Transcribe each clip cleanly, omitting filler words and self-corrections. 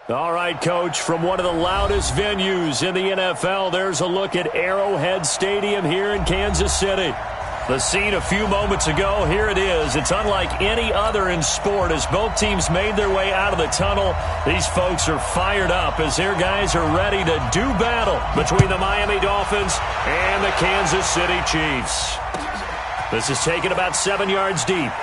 All right, Coach, from one of the loudest venues in the NFL, there's a look at Arrowhead Stadium here in Kansas City. The scene a few moments ago, here it is. It's unlike any other in sport as both teams made their way out of the tunnel. These folks are fired up as their guys are ready to do battle between the Miami Dolphins and the Kansas City Chiefs. This is taken about 7 yards deep.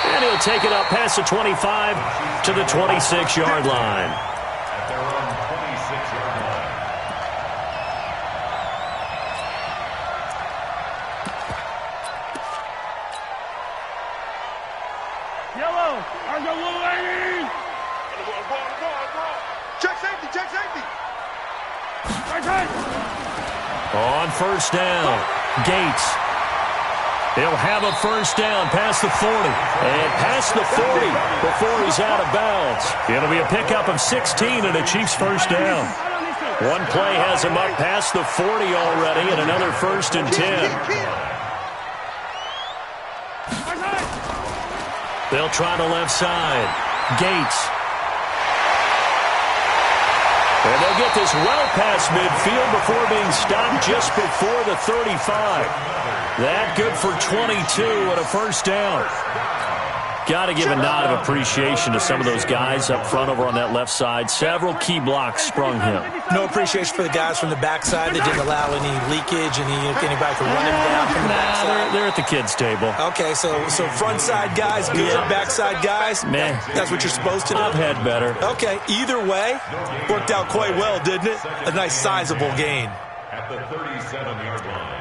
And he'll take it up past the 25 to the 26-yard line. At their own 26-yard line. Yellow, are the little ladies? Check safety, check safety. On first down, Gates. He'll have a first down past the 40. And past the 40 before he's out of bounds. It'll be a pickup of 16 and a Chiefs first down. One play has him up past the 40 already and another first and 10. They'll try the left side. Gates. And they'll get this well past midfield before being stopped just before the 35. That good for 22 and a first down. Got to give a nod of appreciation to some of those guys up front over on that left side. Several key blocks sprung him. No appreciation for the guys from the backside that didn't allow any leakage, anybody to run him down from the backside. They're at the kids' table. Okay, so front side guys, good. Yeah. Backside guys, meh. That's what you're supposed to do. I've had better. Okay, either way, worked out quite well, didn't it? A nice sizable gain. At the 37-yard line.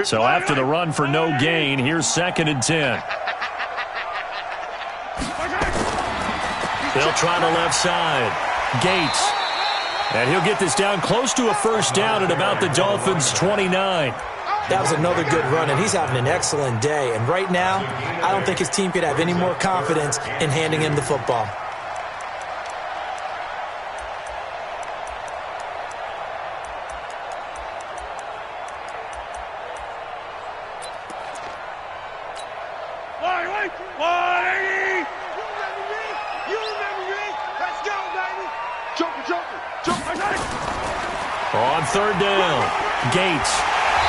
So after the run for no gain, here's 2nd and 10. They'll try the left side. Gates. And he'll get this down close to a first down at about the Dolphins' 29. That was another good run, and he's having an excellent day. And right now, I don't think his team could have any more confidence in handing him the football. On third down, Gates.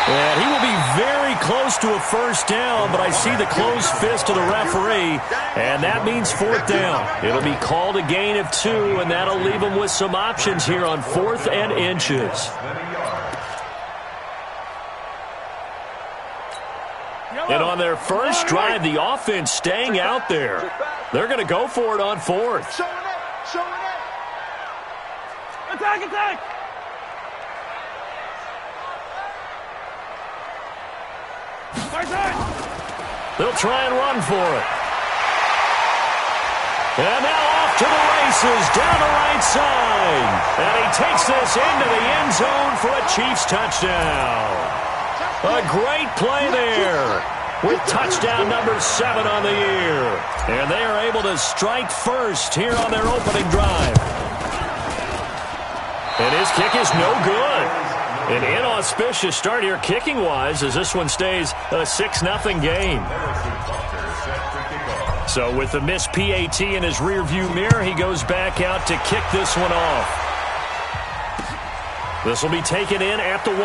And he will be very close to a first down, but I see the closed fist of the referee, and that means 4th down. It'll be called a gain of 2, and that'll leave him with some options here on 4th and inches. And on their first drive, the offense staying out there. They're going to go for it on 4th. Attack, attack! They'll try and run for it. And now off to the races down the right side. And he takes this into the end zone for a Chiefs touchdown. A great play there with touchdown number 7 on the year. And they are able to strike first here on their opening drive. And his kick is no good. An inauspicious start here kicking-wise as this one stays a 6-0 game. So with the missed PAT in his rearview mirror, he goes back out to kick this one off. This will be taken in at the 1.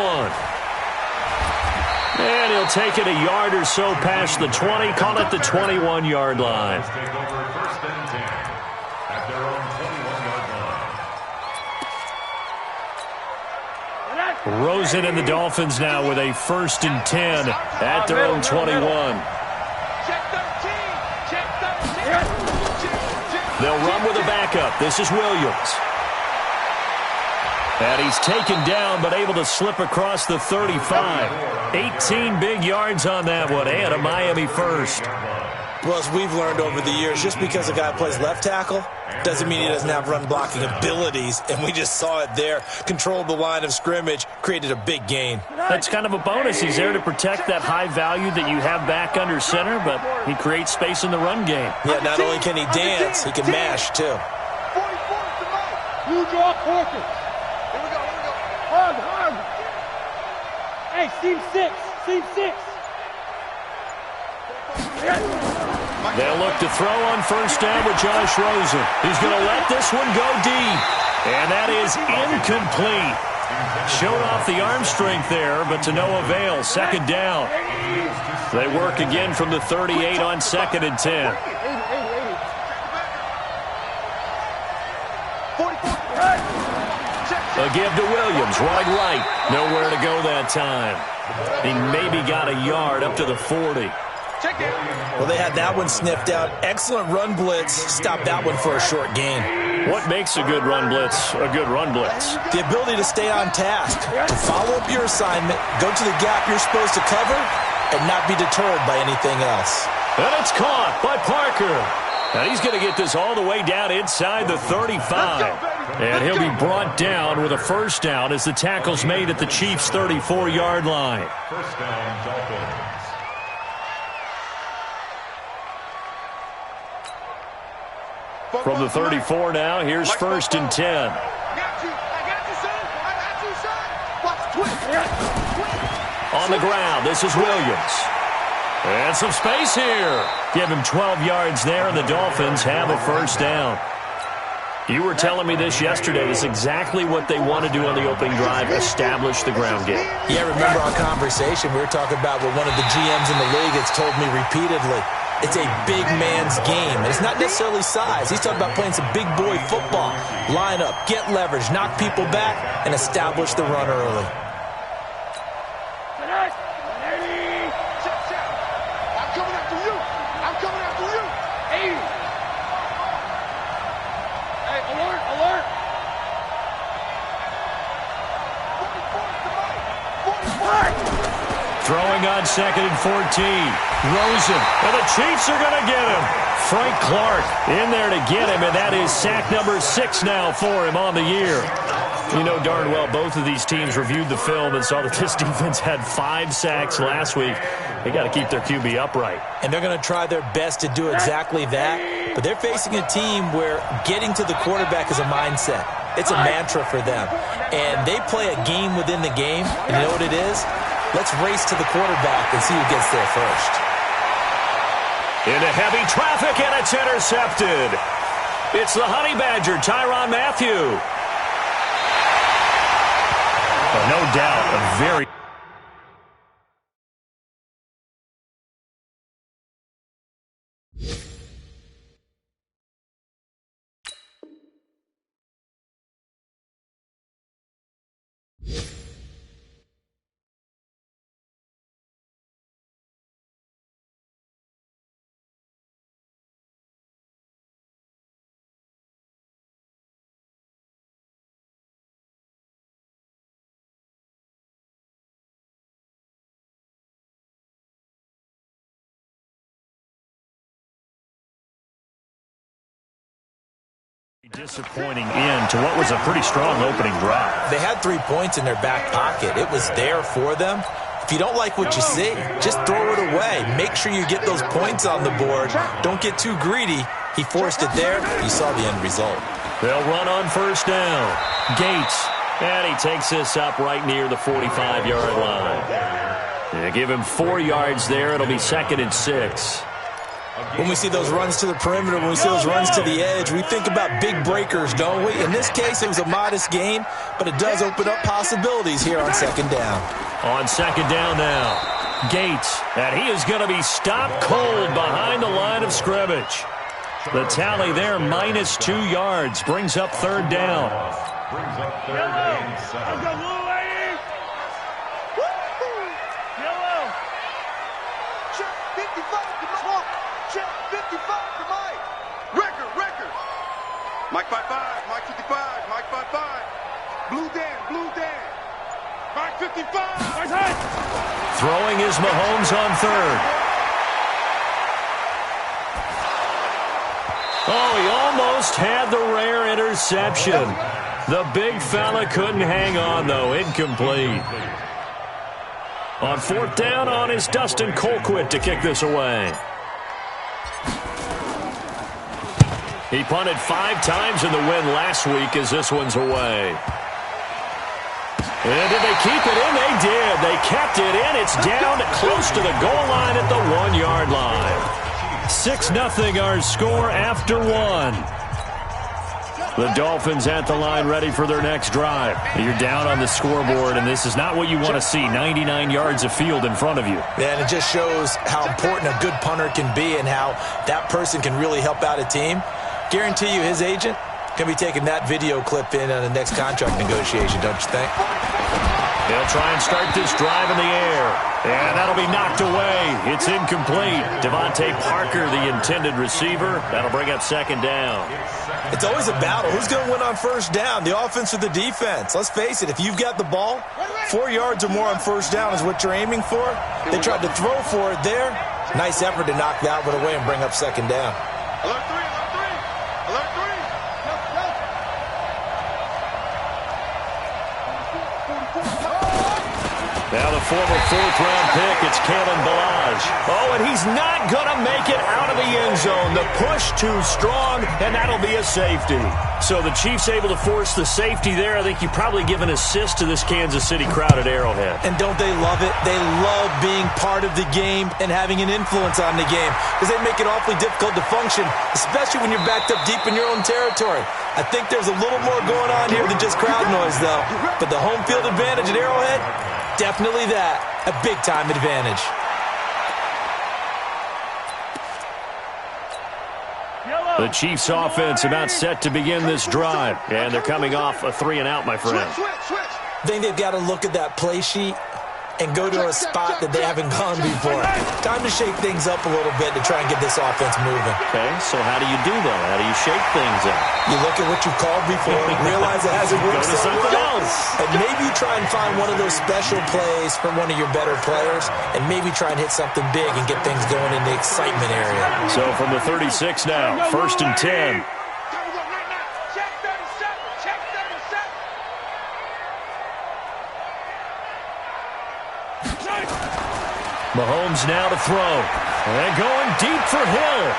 And he'll take it a yard or so past the 20, call it the 21-yard line. Rosen and the Dolphins now with a 1st and 10 at their own 21. They'll run with a backup. This is Williams. And he's taken down but able to slip across the 35. 18 big yards on that one and a Miami first. Well, as we've learned over the years, just because a guy plays left tackle doesn't mean he doesn't have run-blocking abilities, and we just saw it there. Controlled the line of scrimmage, created a big gain. That's kind of a bonus. He's there to protect that high value that you have back under center, but he creates space in the run game. Yeah, not only can he dance, he can mash, too. You draw quarters. Here we go. Hug. Hey, seam 6. They'll look to throw on first down with Josh Rosen. He's going to let this one go deep. And that is incomplete. Showed off the arm strength there, but to no avail. Second down. They work again from the 38 on 2nd and 10. A give to Williams, running right. Nowhere to go that time. He maybe got a yard up to the 40. Well, they had that one sniffed out. Excellent run blitz. Stopped that one for a short gain. What makes a good run blitz a good run blitz? The ability to stay on task, to follow up your assignment, go to the gap you're supposed to cover, and not be deterred by anything else. And it's caught by Parker. And he's going to get this all the way down inside the 35. And he'll be brought down with a first down as the tackle's made at the Chiefs' 34-yard line. First down, Dolphins. From the 34 now, here's 1st and 10. I got you, son. On the ground, this is Williams. And some space here. Give him 12 yards there, and the Dolphins have a first down. You were telling me this yesterday. This is exactly what they want to do on the opening drive, establish the ground game. Yeah, remember our conversation. We were talking about what one of the GMs in the league has told me repeatedly. It's a big man's game. It's not necessarily size. He's talking about playing some big boy football. Line up, get leverage, knock people back, and establish the run early. I'm coming after you. Hey, alert. Throwing on 2nd and 14. Rosen. And the Chiefs are going to get him. Frank Clark in there to get him, and that is sack number 6 now for him on the year. You know darn well both of these teams reviewed the film and saw that this defense had 5 sacks last week. They got to keep their QB upright. And they're going to try their best to do exactly that. But they're facing a team where getting to the quarterback is a mindset. It's a mantra for them. And they play a game within the game. And you know what it is? Let's race to the quarterback and see who gets there first. Into heavy traffic, and it's intercepted. It's the Honey Badger, Tyrann Mathieu. But no doubt, a very... disappointing end to what was a pretty strong opening drive. They had 3 points in their back pocket. It was there for them. If you don't like what you see, just throw it away. Make sure you get those points on the board. Don't get too greedy. He forced it there. You saw the end result. They'll run on first down. Gates. And he takes this up right near the 45-yard line. They give him 4 yards there. It'll be 2nd and 6. When we see those runs to the perimeter, when we see those runs to the edge, we think about big breakers, don't we? In this case, it was a modest gain, but it does open up possibilities here on 2nd down. On 2nd down now, Gates, and he is going to be stopped cold behind the line of scrimmage. The tally there, -2 yards, brings up 3rd down. Brings up 3rd and 7. Mike 55, Mike 55, Mike 55. Blue Dan. Mike 55. Nice hit. Throwing is Mahomes on 3rd. Oh, he almost had the rare interception. The big fella couldn't hang on, though. Incomplete. On 4th down on is Dustin Colquitt to kick this away. He punted 5 times in the win last week as this one's away. And did they keep it in? They did. They kept it in. It's down close to the goal line at the 1-yard line. 6-0 our score after 1. The Dolphins at the line ready for their next drive. You're down on the scoreboard, and this is not what you want to see, 99 yards of field in front of you. Yeah, and it just shows how important a good punter can be and how that person can really help out a team. Guarantee you his agent can be taking that video clip in on the next contract negotiation, don't you think? They'll try and start this drive in the air. And that'll be knocked away. It's incomplete. Devontae Parker, the intended receiver. That'll bring up second down. It's always a battle. Who's going to win on first down, the offense or the defense? Let's face it, if you've got the ball, 4 yards or more on first down is what you're aiming for. They tried to throw for it there. Nice effort to knock that one away and bring up second down. Alert 3, alert 3, alert 3. Now the former fourth-round pick, it's Kalen Ballage. Oh, and he's not going to make it out of the end zone. The push too strong, and that'll be a safety. So the Chiefs able to force the safety there. I think you probably give an assist to this Kansas City crowd at Arrowhead. And don't they love it? They love being part of the game and having an influence on the game because they make it awfully difficult to function, especially when you're backed up deep in your own territory. I think there's a little more going on here than just crowd noise, though. But the home field advantage at Arrowhead, definitely that. A big-time advantage. The Chiefs offense about set to begin this drive. And they're coming off a 3-and-out, my friend. I think they've got to look at that play sheet and go to a spot that they haven't gone before. Time to shake things up a little bit to try and get this offense moving. Okay, so how do you do that? How do you shake things up? You look at what you've called before, realize it hasn't worked Go to something else. And maybe you try and find one of those special plays from one of your better players, and maybe try and hit something big and get things going in the excitement area. So from the 36 now, 1st and 10. Mahomes now to throw. And going deep for Hill.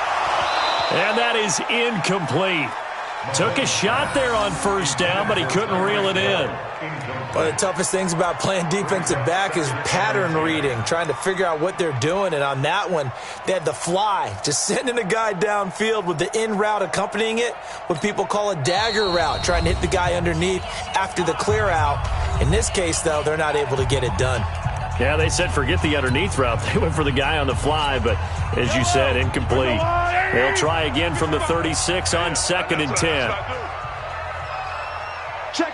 And that is incomplete. Took a shot there on first down, but he couldn't reel it in. One of the toughest things about playing defensive back is pattern reading, trying to figure out what they're doing. And on that one, they had the fly, just sending a guy downfield with the in route accompanying it, what people call a dagger route, trying to hit the guy underneath after the clear out. In this case, though, they're not able to get it done. Yeah, they said forget the underneath route. They went for the guy on the fly, but as you said, incomplete. They'll try again from the 36 on 2nd and 10. Check.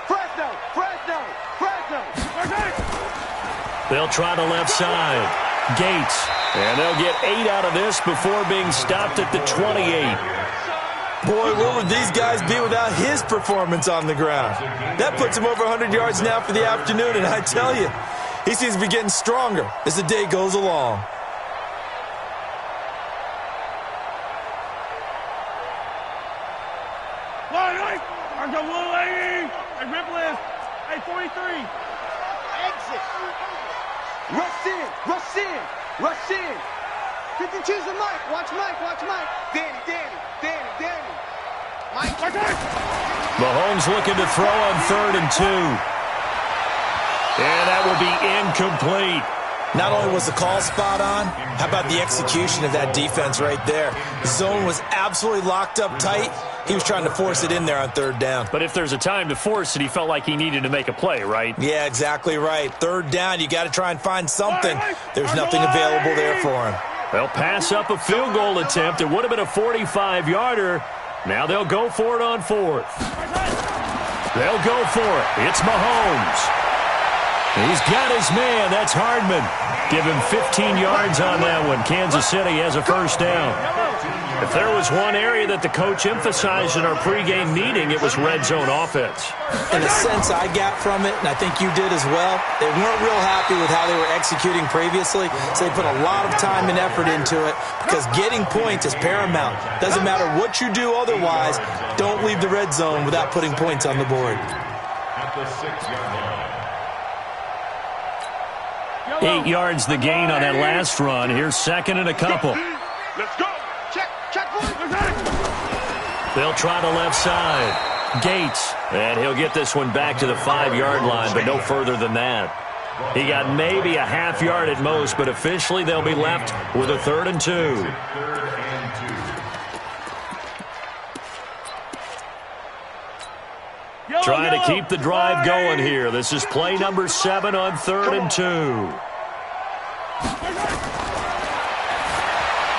Fresno. They'll try the left side. Gates. And they'll get 8 out of this before being stopped at the 28. Boy, where would these guys be without his performance on the ground? That puts him over 100 yards now for the afternoon, and I tell you, he seems to be getting stronger as the day goes along. Hey, 43. Exit. Rush in. 52's the Mike. Watch Mike. Danny. Mike. Mahomes looking to throw on 3rd and 2. And that will be incomplete. Not only was the call spot on, how about the execution of that defense right there? The zone was absolutely locked up tight. He was trying to force it in there on 3rd down. But if there's a time to force it, he felt like he needed to make a play, right? Yeah, exactly right. 3rd down, you got to try and find something. There's nothing available there for him. They'll pass up a field goal attempt. It would have been a 45-yarder. Now they'll go for it on 4th. They'll go for it. It's Mahomes. He's got his man. That's Hardman. Give him 15 yards on that one. Kansas City has a first down. If there was one area that the coach emphasized in our pregame meeting, it was red zone offense. In a sense I got from it, and I think you did as well, they weren't real happy with how they were executing previously, so they put a lot of time and effort into it because getting points is paramount. Doesn't matter what you do otherwise, don't leave the red zone without putting points on the board. At the 6-yard line. 8 yards the gain on that last run. Here's 2nd and a couple. Let's go. Check. They'll try the left side. Gates. And he'll get this one back to the 5-yard line, but no further than that. He got maybe a half yard at most, but officially they'll be left with a 3rd and 2. Trying to keep the drive going here. This is play number 7 on 3rd and 2.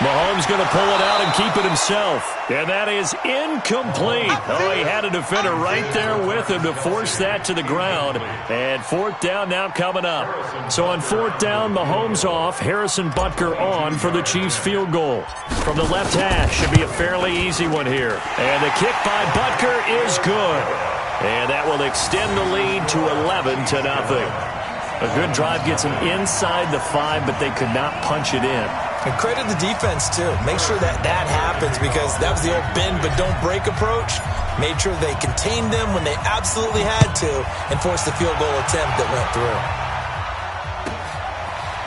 Mahomes going to pull it out and keep it himself. And that is incomplete. Oh, he had a defender right there with him to force that to the ground. And 4th down now coming up. So on 4th down, Mahomes off, Harrison Butker on for the Chiefs field goal. From the left hash, should be a fairly easy one here. And the kick by Butker is good. And that will extend the lead to 11-0. A good drive gets them inside the 5, but they could not punch it in. And credit the defense, too. Make sure that happens because that was the old bend but don't break approach. Made sure they contained them when they absolutely had to and forced the field goal attempt that went through.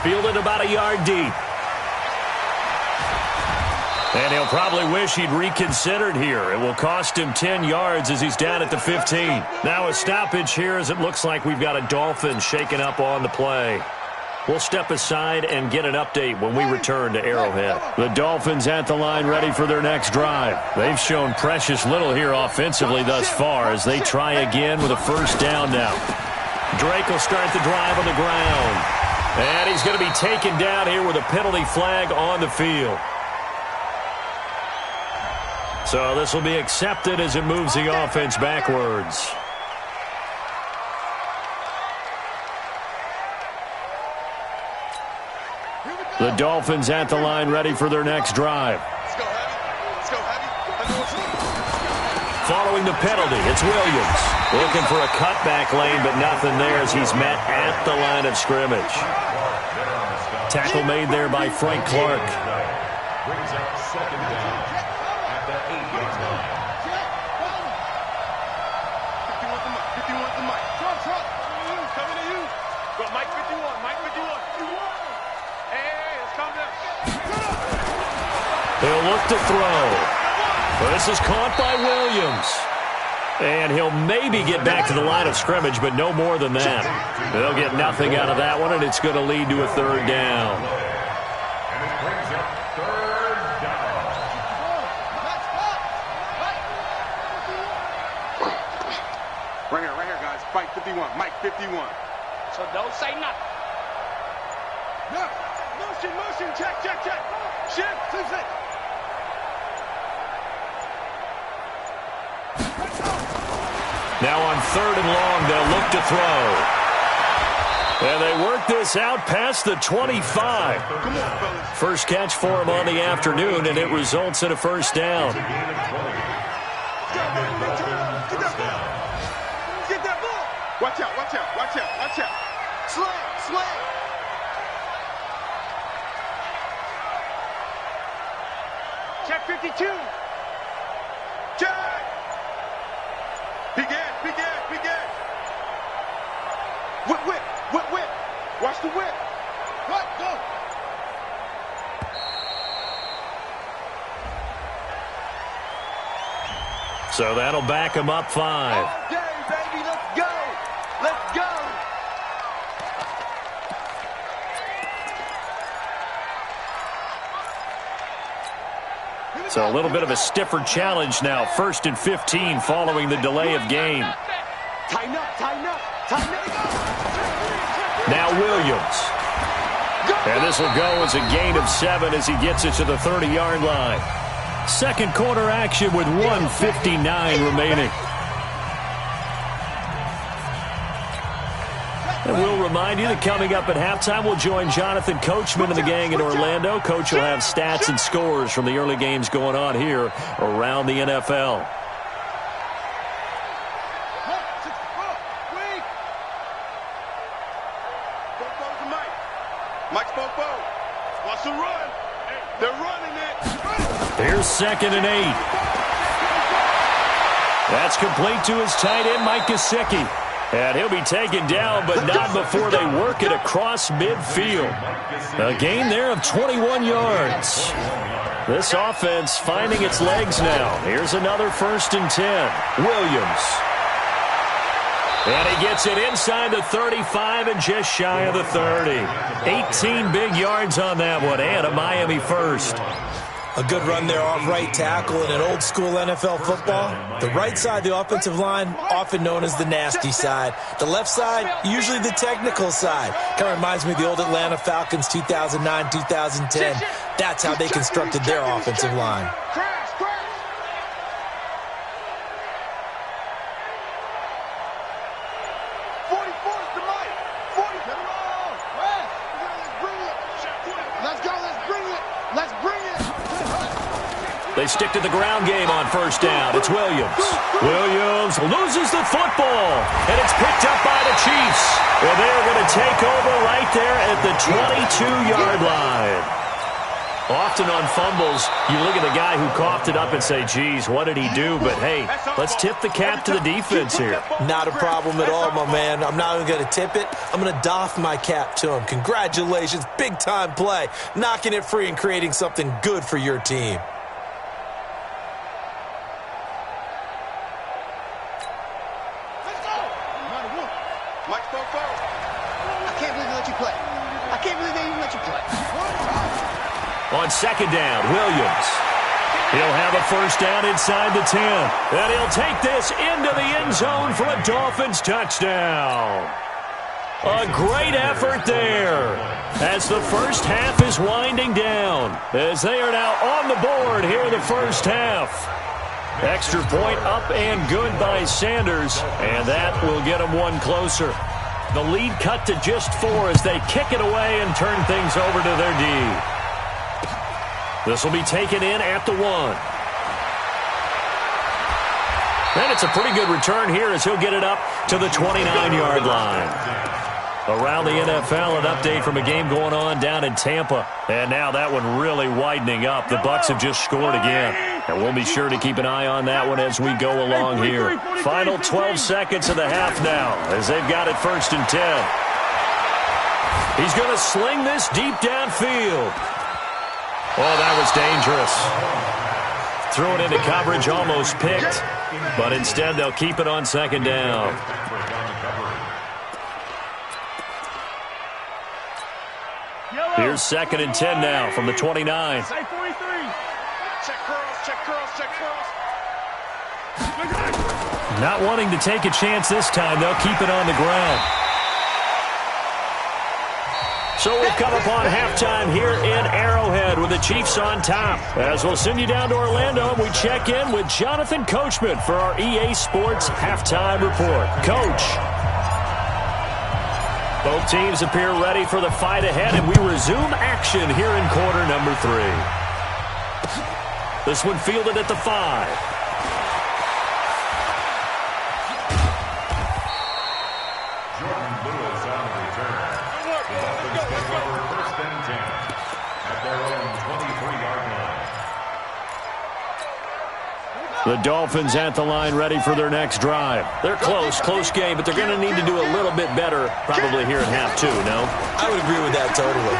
Fielded about a yard deep. And he'll probably wish he'd reconsidered here. It will cost him 10 yards as he's down at the 15. Now a stoppage here as it looks like we've got a Dolphin shaken up on the play. We'll step aside and get an update when we return to Arrowhead. The Dolphins at the line ready for their next drive. They've shown precious little here offensively thus far as they try again with a 1st down now. Drake will start the drive on the ground. And he's going to be taken down here with a penalty flag on the field. So this will be accepted as it moves the offense backwards. The Dolphins at the line ready for their next drive. Following the penalty, it's Williams. Looking for a cutback lane, but nothing there as he's met at the line of scrimmage. Tackle made there by Frank Clark. Brings up 2nd down at the 8-yard line. 51 to Mike. Trump. Coming to you. Go, Mike 51. Mike 51. Hey, it's coming up. He'll look to throw. This is caught by Williams. And he'll maybe get back to the line of scrimmage, but no more than that. They'll get nothing out of that one, and it's going to lead to a 3rd down. And it brings up 3rd down. Right here, guys. Mike 51. Mike 51. So don't say nothing. No. Motion. Check. Shift. Now on 3rd and long, they'll look to throw. And they work this out past the 25. Come on, fellas. First catch for him on the afternoon, and it results in a 1st down. Get that ball. Watch out. Slam. Check 52. Check. Peek in. Whip. Watch the whip. What? Go. So that'll back him up 5. All day, baby. Let's go. So a little bit of a stiffer challenge now. 1st and 15 following the delay of game. Tighten up. Now Williams. And this will go as a gain of 7 as he gets it to the 30-yard line. 2nd quarter action with 1:59 remaining. And we'll remind you that coming up at halftime, we'll join Jonathan Coachman and the gang in Orlando. Coach will have stats and scores from the early games going on here around the NFL. Mike's Bobo. Wants to run. They're running it. Here's 2nd and 8. That's complete to his tight end, Mike Gesicki. And he'll be taken down, but not before they work it across midfield. A gain there of 21 yards. This offense finding its legs now. Here's another 1st and 10. Williams. And he gets it inside the 35 and just shy of the 30. 18 big yards on that one, and a Miami first. A good run there off right tackle in an old-school NFL football. The right side of the offensive line, often known as the nasty side. The left side, usually the technical side. Kind of reminds me of the old Atlanta Falcons 2009, 2010. That's how they constructed their offensive line. They stick to the ground game on 1st down. It's Williams. Williams loses the football, and it's picked up by the Chiefs. And they're going to take over right there at the 22-yard line. Often on fumbles, you look at the guy who coughed it up and say, geez, what did he do? But, hey, let's tip the cap to the defense here. Not a problem at all, my man. I'm not even going to tip it. I'm going to doff my cap to him. Congratulations. Big-time play. Knocking it free and creating something good for your team. On 2nd down, Williams. He'll have a 1st down inside the 10. And he'll take this into the end zone for a Dolphins touchdown. A great effort there as the first half is winding down, as they are now on the board here in the first half. Extra point up and good by Sanders, and that will get them one closer. The lead cut to just 4 as they kick it away and turn things over to their D. This will be taken in at the 1. And it's a pretty good return here as he'll get it up to the 29-yard line. Around the NFL, an update from a game going on down in Tampa. And now that one really widening up. The Bucs have just scored again. And we'll be sure to keep an eye on that one as we go along here. Final 12 seconds of the half now as they've got it 1st and 10. He's going to sling this deep downfield. Oh, that was dangerous. Threw it into coverage, almost picked. But instead, they'll keep it on 2nd down. Here's 2nd and 10 now from the 29. Check curls, check curls, check curls. Not wanting to take a chance this time, they'll keep it on the ground. So we've come upon halftime here in Arrowhead with the Chiefs on top. As we'll send you down to Orlando, and we check in with Jonathan Coachman for our EA Sports Halftime Report. Coach. Both teams appear ready for the fight ahead, and we resume action here in quarter number 3. This one fielded at the 5. The Dolphins at the line ready for their next drive. They're close game, but they're going to need to do a little bit better probably here in half 2, no? I would agree with that totally.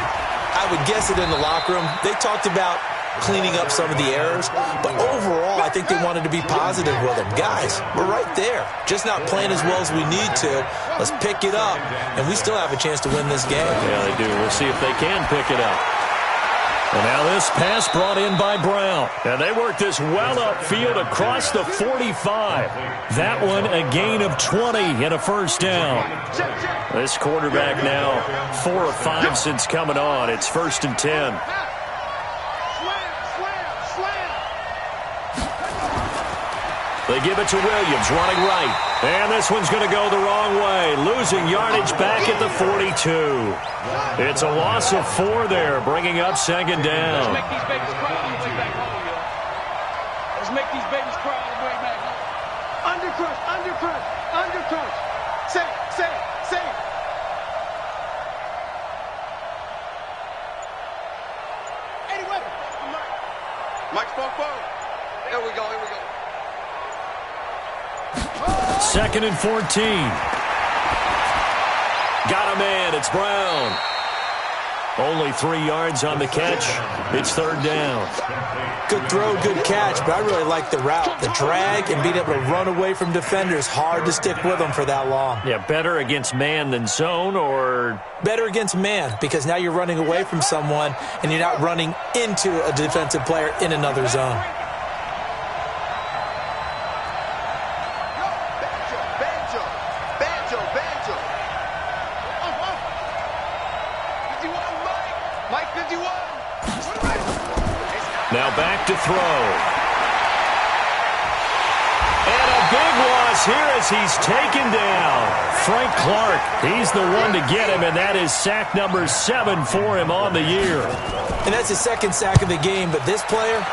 I would guess it in the locker room. They talked about cleaning up some of the errors, but overall I think they wanted to be positive with them. Guys, we're right there. Just not playing as well as we need to. Let's pick it up, and we still have a chance to win this game. Yeah, they do. We'll see if they can pick it up. And now this pass brought in by Brown. And they work this well upfield across the 45. That one a gain of 20 and a 1st down. This quarterback now 4 of 5 since coming on. It's 1st and 10. They give it to Williams, running right. And this one's going to go the wrong way. Losing yardage back at the 42. It's a loss of 4 there, bringing up 2nd down. Let's make these babies cry on the way back home, yo. Let's make these babies cry on the way back home. Undercrunch, undercrunch, undercrunch. Say it. Eddie Weber. Mike spoke. Here we go. 2nd and 14. Got a man. It's Brown. Only 3 yards on the catch. It's third down. Good throw, good catch, but I really like the route. The drag and being able to run away from defenders, hard to stick with them for that long. Yeah, better against man than zone, or? Better against man, because now you're running away from someone and you're not running into a defensive player in another zone. Now back to throw. And a big loss here as he's taken down. Frank Clark, he's the one to get him, and that is sack number 7 for him on the year. And that's his second sack of the game, but this player,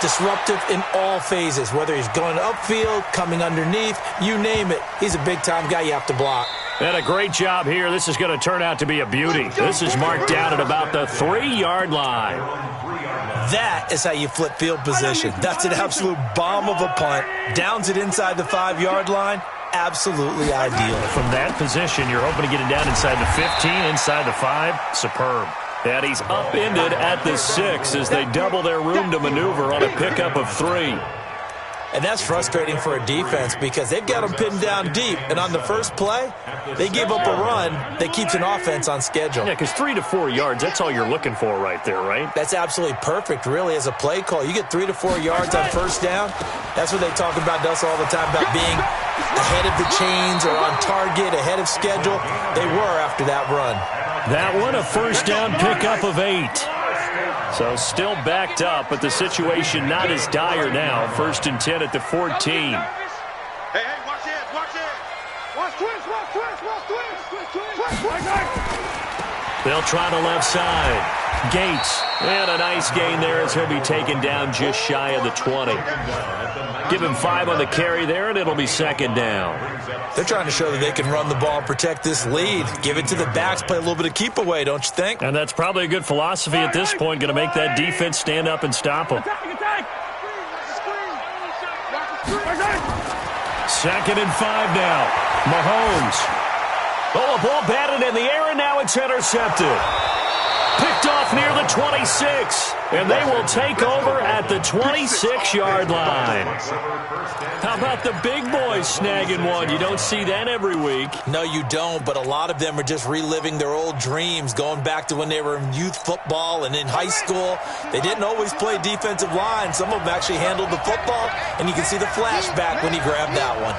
disruptive in all phases, whether he's going upfield, coming underneath, you name it. He's a big-time guy you have to block. And a great job here. This is going to turn out to be a beauty. This is marked down at about the 3-yard line. That is how you flip field position. That's an absolute bomb of a punt. Downs it inside the 5-yard line. Absolutely ideal. From that position, you're hoping to get it down inside the 15, inside the 5. Superb. And he's upended at the 6 as they double their room to maneuver on a pickup of 3. And that's frustrating for a defense because they've got them pinned down deep. And on the first play, they give up a run that keeps an offense on schedule. Yeah, because 3 to 4 yards, that's all you're looking for right there, right? That's absolutely perfect, really, as a play call. You get 3 to 4 yards on first down. That's what they talk about to us all the time, about being ahead of the chains or on target, ahead of schedule. They were after that run. That one, a first down pickup of 8. So still backed up, but the situation not as dire now. 1st and 10 at the 14. Hey, watch it, watch it. Watch twist, watch twist, watch twist. Twist, twist. They'll try the left side. Gates, and a nice gain there as he'll be taken down just shy of the 20. Give him 5 on the carry there, and it'll be 2nd down. They're trying to show that they can run the ball and protect this lead. Give it to the backs, play a little bit of keep away, don't you think? And that's probably a good philosophy at this point, going to make that defense stand up and stop them. 2nd and 5 now. Mahomes. Oh, a ball batted in the air, and now it's intercepted. Picked off near the 26, and they will take over at the 26-yard line. How about the big boys snagging one? You don't see that every week. No, you don't, but a lot of them are just reliving their old dreams, going back to when they were in youth football and in high school. They didn't always play defensive line. Some of them actually handled the football, and you can see the flashback when he grabbed that one.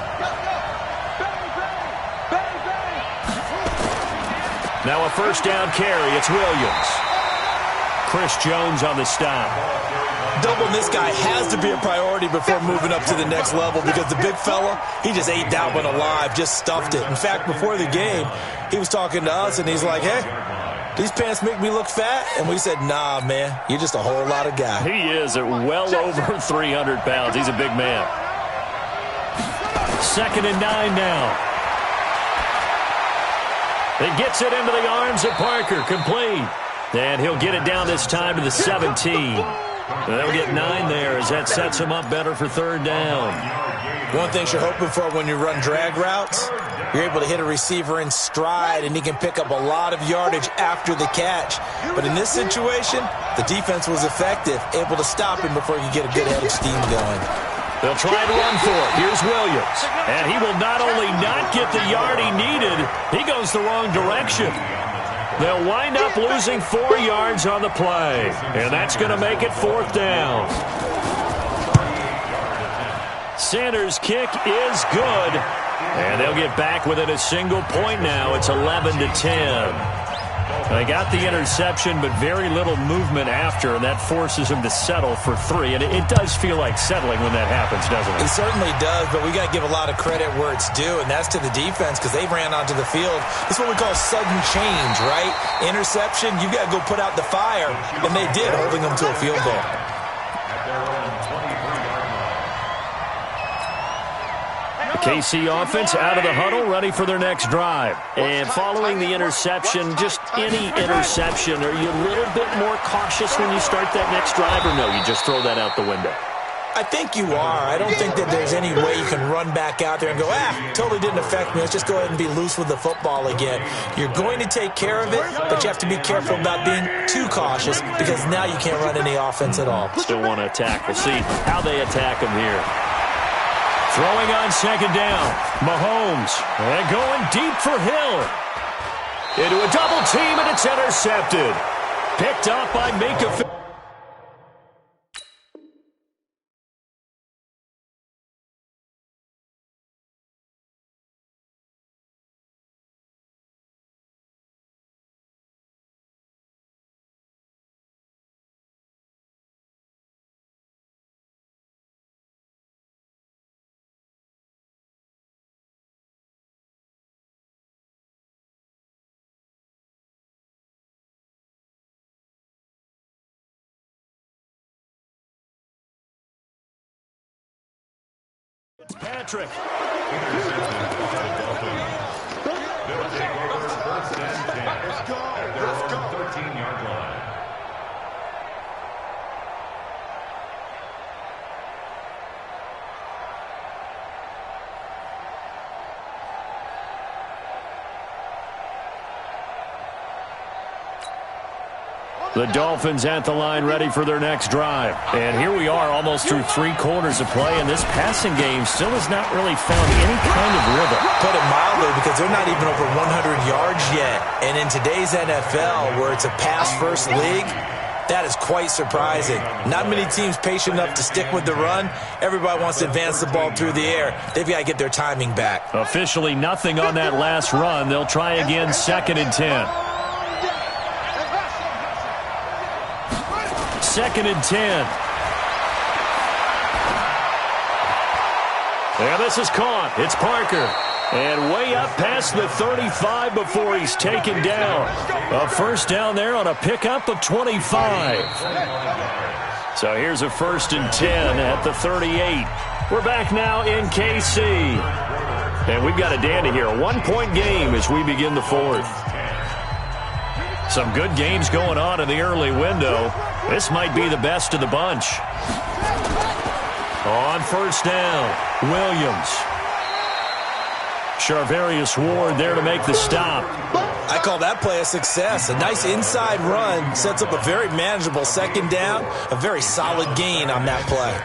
Now a first down carry. It's Williams. Chris Jones on the stop. Doubling this guy has to be a priority before moving up to the next level because the big fella, he just ate that one alive, just stuffed it. In fact, before the game, he was talking to us, and he's like, hey, these pants make me look fat? And we said, nah, man, you're just a whole lot of guy. He is at well over 300 pounds. He's a big man. 2nd and 9 now. It gets it into the arms of Parker, complete. And he'll get it down this time to the 17. They'll get 9 there as that sets him up better for 3rd down. One thing you're hoping for when you run drag routes, you're able to hit a receiver in stride, and he can pick up a lot of yardage after the catch. But in this situation, the defense was effective, able to stop him before you get a good head of steam going. They'll try and run for it. Here's Williams. And he will not only not get the yard he needed, he goes the wrong direction. They'll wind up losing 4 yards on the play. And that's going to make it 4th down. Sanders' kick is good. And they'll get back within a single point now. It's 11-10. They got the interception, but very little movement after, and that forces him to settle for 3. And it does feel like settling when that happens, doesn't it? It certainly does, but we got to give a lot of credit where it's due, and that's to the defense because they ran onto the field. It's what we call sudden change, right? Interception, you got to go put out the fire, and they did, holding them to a field goal. KC offense out of the huddle, ready for their next drive. And following the interception, just any interception, are you a little bit more cautious when you start that next drive, or no, you just throw that out the window? I think you are. I don't think that there's any way you can run back out there and go, totally didn't affect me. Let's just go ahead and be loose with the football again. You're going to take care of it, but you have to be careful about being too cautious because now you can't run any offense at all. Still want to attack. We'll see how they attack him here. Throwing on second down. Mahomes. And going deep for Hill. Into a double team, and it's intercepted. Picked up by Minka. Patrick. They'll take over first and 10. Let's go. Let's go. 13-yard line. The Dolphins at the line ready for their next drive. And here we are almost through 3 quarters of play, and this passing game still has not really found any kind of rhythm. Put it mildly, because they're not even over 100 yards yet. And in today's NFL, where it's a pass-first league, that is quite surprising. Not many teams patient enough to stick with the run. Everybody wants to advance the ball through the air. They've got to get their timing back. Officially nothing on that last run. They'll try again, 2nd and 10. 2nd and 10. And this is caught. It's Parker. And way up past the 35 before he's taken down. A first down there on a pickup of 25. So here's a 1st and 10 at the 38. We're back now in KC. And we've got a dandy here. A 1-point game as we begin the 4th. Some good games going on in the early window. This might be the best of the bunch. On first down, Williams. Charvarius Ward there to make the stop. I call that play a success. A nice inside run sets up a very manageable 2nd down. A very solid gain on that play.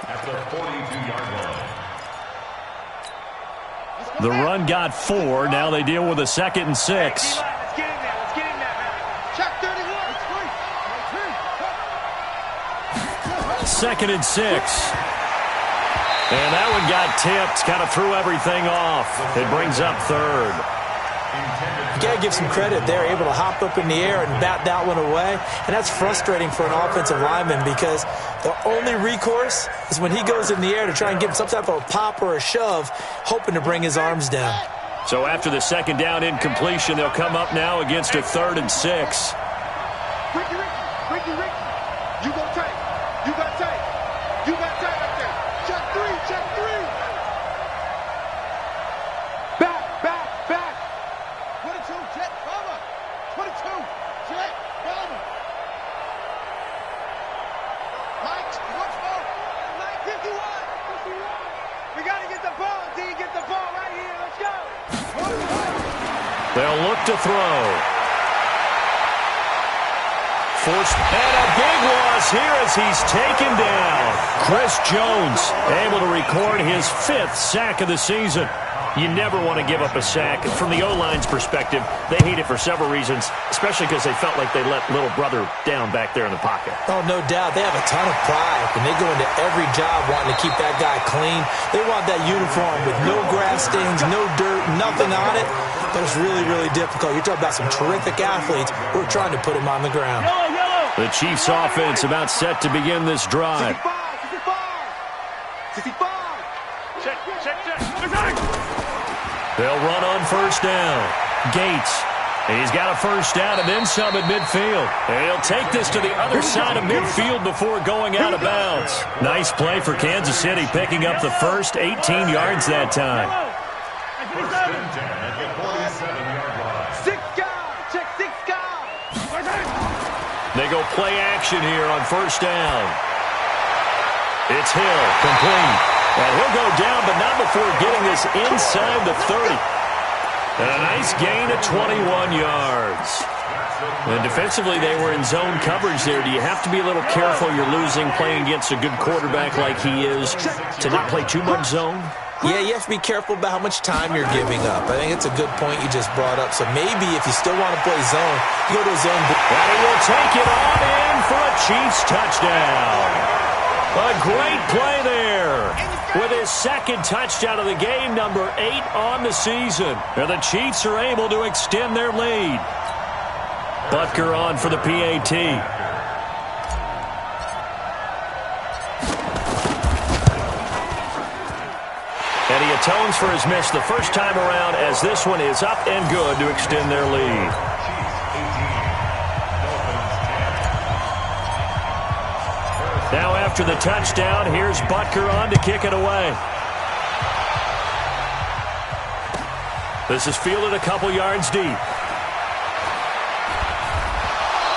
At the 42-yard line. The run got 4. Now they deal with a 2nd and 6. 2nd and 6. And that one got tipped, kind of threw everything off. It brings up 3rd. You got to give some credit. They're able to hop up in the air and bat that one away. And that's frustrating for an offensive lineman because the only recourse is when he goes in the air to try and give some type of a pop or a shove, hoping to bring his arms down. So after the 2nd down incompletion, they'll come up now against a 3rd and 6. Ricky, you go tight. You got tight. You got tight right there. Check 3. Back. 22, jet, cover. 22, jet, cover. Mike, what's more? Mike, 51. We got to get the ball, D. Get the ball right here. Let's go. They'll look to throw. Forced, and a big loss here as he's taken down. Chris Jones able to record his 5th sack of the season. You never want to give up a sack. From the O-line's perspective, they hate it for several reasons, especially because they felt like they let little brother down back there in the pocket. Oh, no doubt. They have a ton of pride, and they go into every job wanting to keep that guy clean. They want that uniform with no grass stains, no dirt, nothing on it. But it's really, really difficult. You're talking about some terrific athletes who are trying to put him on the ground. The Chiefs offense about set to begin this drive. 65. Check. They'll run on first down. Gates. He's got a first down and then some at midfield. And he'll take this to the other side of midfield before going out of bounds. Nice play for Kansas City, picking up the first 18 yards that time. First and 10 at the 47-yard line. 6 guys. Check 6 guys. They go play action here on first down. It's Hill, complete. And he'll go down, but not before getting this inside the 30. And a nice gain of 21 yards. And defensively, they were in zone coverage there. Do you have to be a little careful you're losing playing against a good quarterback like he is to not play too much zone? Yeah, you have to be careful about how much time you're giving up. I think it's a good point you just brought up. So maybe if you still want to play zone, you go to a zone. And he will take it on in for a Chiefs touchdown. A great play there with his second touchdown of the game, number 8 on the season. And the Chiefs are able to extend their lead. Butker on for the PAT. And he atones for his miss the first time around as this one is up and good to extend their lead. Now after the touchdown, here's Butker on to kick it away. This is fielded a couple yards deep.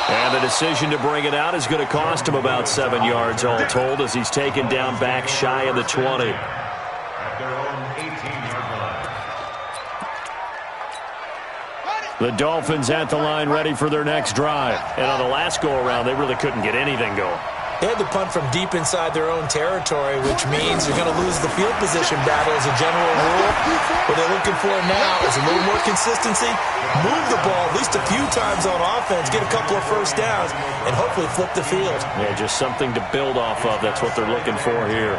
And the decision to bring it out is going to cost him about 7 yards all told as he's taken down back shy of the 20. At their own 18-yard line. The Dolphins at the line ready for their next drive. And on the last go-around, they really couldn't get anything going. They had to punt from deep inside their own territory, which means you're going to lose the field position battle as a general rule. What they're looking for now is a little more consistency, move the ball at least a few times on offense, get a couple of first downs, and hopefully flip the field. Yeah, just something to build off of. That's what they're looking for here.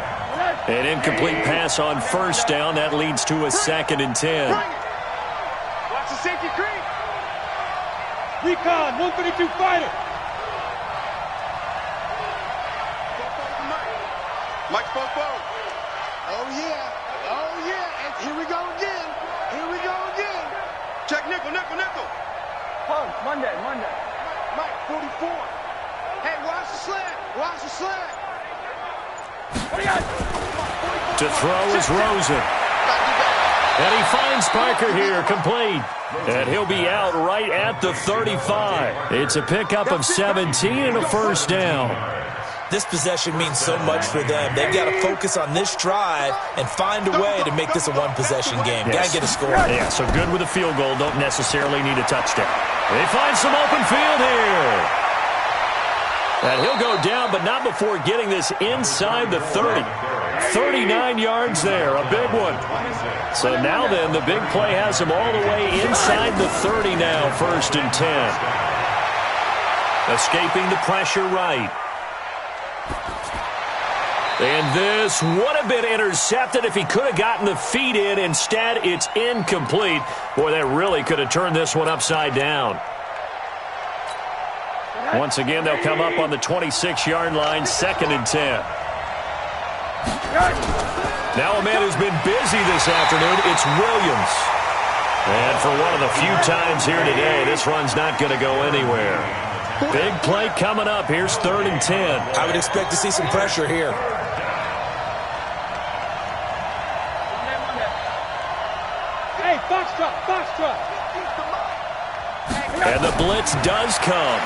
An incomplete pass on first down. That leads to a 2nd and 10. Watch the safety creep. Recon, 132 fighter. Mike Popo. Oh, yeah. Oh, yeah. And here we go again. Here we go again. Check nickel. Pump, Monday. Mike, 44. Hey, watch the slant. Watch the slant. What do you got? To throw is Rosen. And he finds Parker here, complete. And he'll be out right at the 35. It's a pickup of 17 and a first down. This possession means so much for them. They've got to focus on this drive and find a way to make this a one-possession game. Yes. Got to get a score. Yeah, so good with a field goal. Don't necessarily need a touchdown. They find some open field here. And he'll go down, but not before getting this inside the 30. 39 yards there, a big one. So now then, the big play has him all the way inside the 30 now, 1st and 10. Escaping the pressure right. And this would have been intercepted if he could have gotten the feet in. Instead, it's incomplete. Boy, that really could have turned this one upside down. Once again, they'll come up on the 26-yard line, 2nd and 10. Now a man who's been busy this afternoon, it's Williams. And for one of the few times here today, this run's not going to go anywhere. Big play coming up. Here's 3rd and 10. I would expect to see some pressure here. Hey, box truck. And the blitz does come.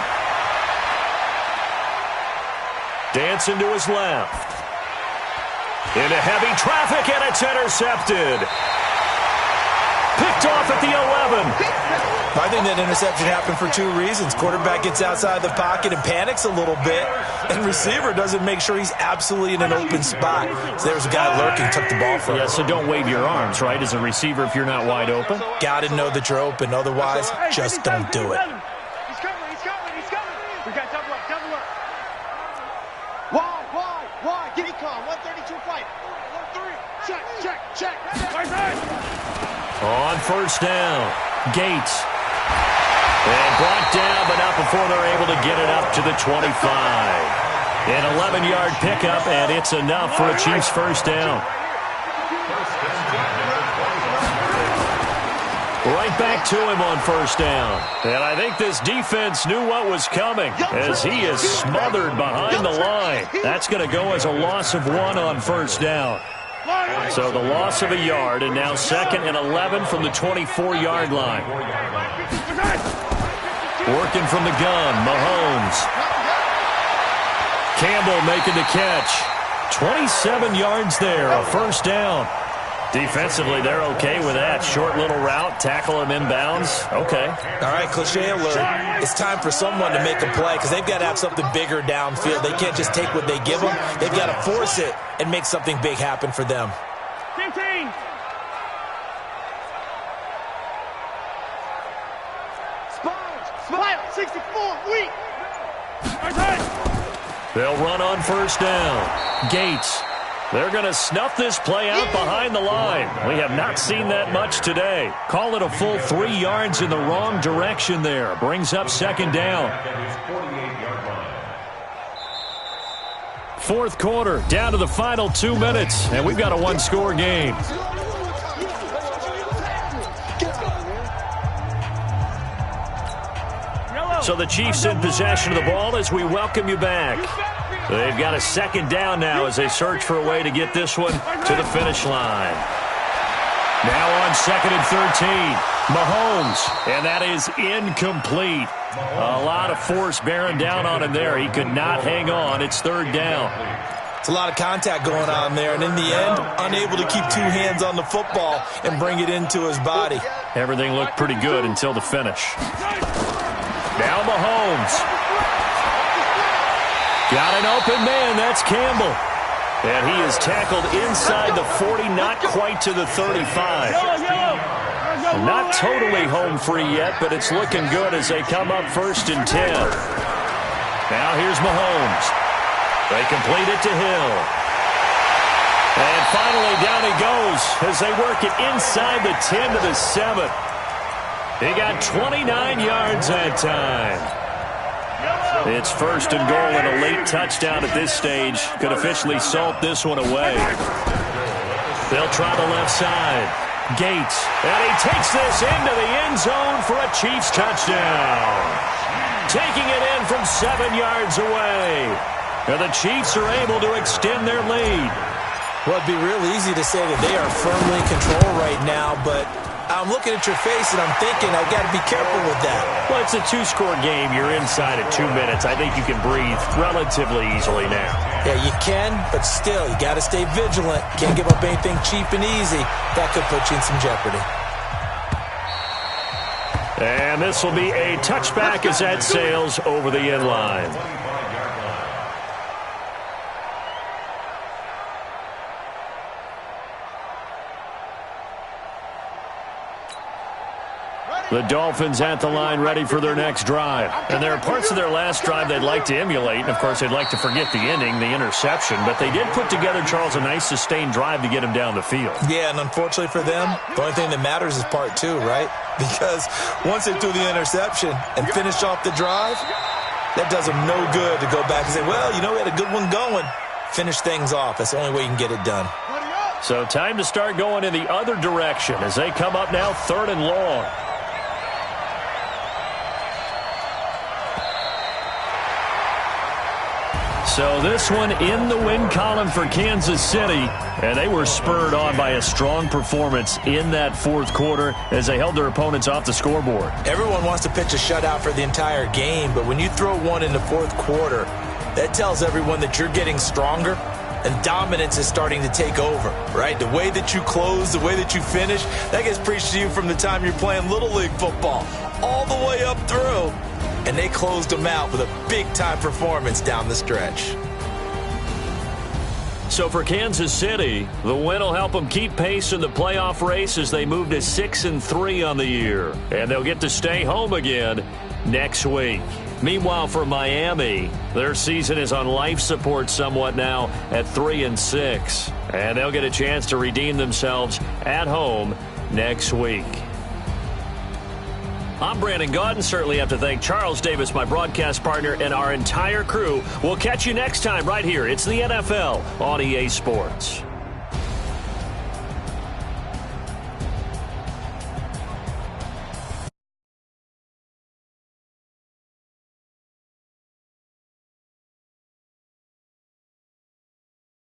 Dancing to his left. Into heavy traffic, and it's intercepted. Picked off at the 11. I think that interception happened for 2 reasons. Quarterback gets outside the pocket and panics a little bit, and receiver doesn't make sure he's absolutely in an open spot. So there's a guy lurking, took the ball from him. Yeah, so don't wave your arms, right, as a receiver if you're not wide open. Got to know that you're open. Otherwise, just don't do it. He's coming. We got double up. Wide. Get it calm. 132 fight. 1-3. Check. Right. On first down, Gates. And brought down, but not before they're able to get it up to the 25. An 11-yard pickup, and it's enough for a Chiefs first down. Right back to him on first down. And I think this defense knew what was coming as he is smothered behind the line. That's going to go as a loss of 1 on first down. So the loss of a yard, and now 2nd and 11 from the 24-yard line. Working from the gun, Mahomes. Campbell making the catch. 27 yards there, a first down. Defensively, they're okay with that. Short little route, tackle him inbounds. Okay. All right, cliche alert. It's time for someone to make a play because they've got to have something bigger downfield. They can't just take what they give them. They've got to force it and make something big happen for them. 15. Spike, 64, weak. They'll run on first down. Gates. They're going to snuff this play out behind the line. We have not seen that much today. Call it a full 3 yards in the wrong direction there. Brings up second down. Fourth quarter, down to the final 2 minutes, and we've got a one-score game. So the Chiefs in possession of the ball as we welcome you back. They've got a second down now as they search for a way to get this one to the finish line. Now on second and 13, Mahomes, and that is incomplete. A lot of force bearing down on him there. He could not hang on. It's third down. It's a lot of contact going on there, and in the end, unable to keep two hands on the football and bring it into his body. Everything looked pretty good until the finish. Now Mahomes. Got an open man. That's Campbell. And he is tackled inside the 40, not quite to the 35. Not totally home free yet, but it's looking good as they come up first and 10. Now here's Mahomes. They complete it to Hill. And finally down he goes as they work it inside the 10 to the 7. He got 29 yards that time. It's first and goal, and a late touchdown at this stage could officially salt this one away. They'll try the left side. Gates, and he takes this into the end zone for a Chiefs touchdown. Taking it in from 7 yards away. And the Chiefs are able to extend their lead. Well, it'd be real easy to say that they are firmly in control right now, but I'm looking at your face and I'm thinking I've got to be careful with that. Well, it's a two-score game. You're inside at 2 minutes. I think you can breathe relatively easily now. Yeah, you can, but still, you got to stay vigilant. Can't give up anything cheap and easy. That could put you in some jeopardy. And this will be a touchback as that sails over the end line. The Dolphins at the line ready for their next drive. And there are parts of their last drive they'd like to emulate. And, of course, they'd like to forget the ending, the interception. But they did put together, Charles, a nice sustained drive to get him down the field. Yeah, and unfortunately for them, the only thing that matters is part two, right? Because once they threw the interception and finished off the drive, that does them no good to go back and say, well, you know, we had a good one going. Finish things off. That's the only way you can get it done. So time to start going in the other direction as they come up now third and long. So this one in the win column for Kansas City, and they were spurred on by a strong performance in that fourth quarter as they held their opponents off the scoreboard. Everyone wants to pitch a shutout for the entire game, but when you throw one in the fourth quarter, that tells everyone that you're getting stronger and dominance is starting to take over, right? The way that you close, the way that you finish, that gets preached to you from the time you're playing Little League football all the way up through. And they closed them out with a big-time performance down the stretch. So for Kansas City, the win will help them keep pace in the playoff race as they move to 6-3 on the year. And they'll get to stay home again next week. Meanwhile, for Miami, their season is on life support somewhat now at 3-6. And they'll get a chance to redeem themselves at home next week. I'm Brandon Gaudin. Certainly have to thank Charles Davis, my broadcast partner, and our entire crew. We'll catch you next time right here. It's the NFL on EA Sports.